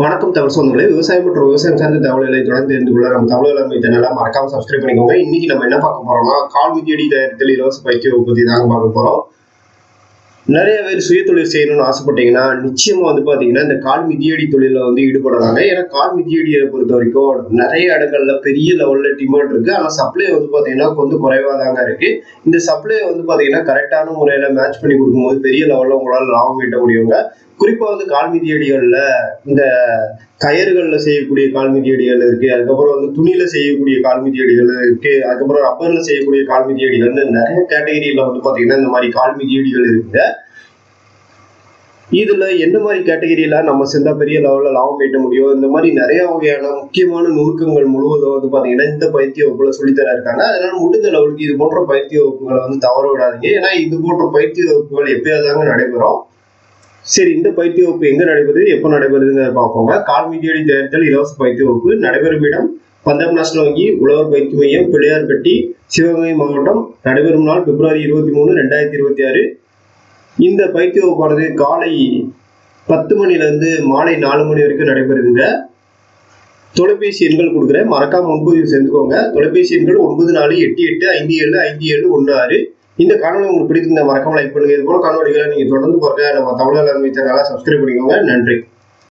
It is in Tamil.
வணக்கம் தமிழ் சொந்தங்களே. விவசாயம் மற்றும் விவசாயம் சார்ந்த தகவல்களை தொடர்ந்து தெரிந்து கொள்ள நம்ம தமிழ் வேளாண்மை சேனலை மறக்காம சப்ஸ்கிரைப் பண்ணிக்கோங்க. இன்னைக்கு நம்ம என்ன பார்க்க போறோம்னா, கால் மிதியடி தயாரித்தல் இலவச பயிற்சி பத்தி தாங்க பார்க்க போறோம். நிறைய பேர் சுய தொழில் செய்யணும்னு ஆசைப்பட்டீங்கன்னா நிச்சயமா பாத்தீங்கன்னா இந்த கால் மிதியடி தொழில ஈடுபடுறாங்க. ஏன்னா கால் மிதியடியை பொறுத்த வரைக்கும் நிறைய இடங்கள்ல பெரிய லெவல்ல டிமாண்ட் இருக்கு. ஆனா சப்ளை பாத்தீங்கன்னா கொஞ்சம் குறைவா தாங்க இருக்கு. இந்த சப்ளை பாத்தீங்கன்னா கரெக்டான முறையில மேட்ச் பண்ணி கொடுக்கும்போது பெரிய லெவல்ல உங்களால லாபம் ஈட்ட முடியுங்க. குறிப்பா கால் மிதியடிகள்ல இந்த கயறுகள்ல செய்யக்கூடிய கால் மிதியடிகள் இருக்கு. அதுக்கப்புறம் துணியில செய்யக்கூடிய கால் மிதியடிகள் இருக்கு. அதுக்கப்புறம் ரப்பர்ல செய்யக்கூடிய கால் மிதியடிகள்னு நிறைய கேட்டகரியில பாத்தீங்கன்னா இந்த மாதிரி கால் மிதியடிகள் இருக்குங்க. இதுல எந்த மாதிரி கேட்டகரியில நம்ம செஞ்சா பெரிய லெவல்ல லாபம் ஈட்ட முடியும், இந்த மாதிரி நிறைய வகையான முக்கியமான நுணுக்கங்கள் முழுவதும் பாத்தீங்கன்னா இந்த பயிற்சி வகுப்புல சொல்லித்தர இருக்காங்க. அதனால முடிந்த லெவலுக்கு இது போன்ற பயிற்சி வகுப்புகளை தவற விடாதீங்க. ஏன்னா இது போன்ற பயிற்சி வகுப்புகள் எப்பயாவதாங்க நடைபெறும். சரி, இந்த பயிற்சி வகுப்பு எங்க நடைபெறுது, எப்ப நடைபெறுதுன்னு பார்ப்போங்க. கால் மிதியடி தயாரித்தல் இலவச பயிற்சி வகுப்பு நடைபெறும் இடம் பஞ்சாப் நேஷனல் வங்கி உழவர் பயிற்சி மையம், பிள்ளையார்பட்டி, சிவகங்கை மாவட்டம். நடைபெறும் நாள் February 23, 2026. இந்த பயிற்சி வகுப்பானது காலை 10 மணிலிருந்து மாலை 4 மணி வரைக்கும் நடைபெறுதுங்க. தொலைபேசி எண்கள் கொடுக்குறேன், மறக்காம முன்பதிவு செஞ்சுக்கோங்க. தொலைபேசி எண்கள் 9488575716. இந்த காணொலி உங்களுக்கு பிடித்திருந்தா மறக்காம லைக் பண்ணுங்க. இது போல காணொலிகளை நீங்க தொடர்ந்து பார்க்க நம்ம தமிழ் வேளாண்மை சேனலை சப்ஸ்கிரைப் பண்ணிக்கோங்க. நன்றி.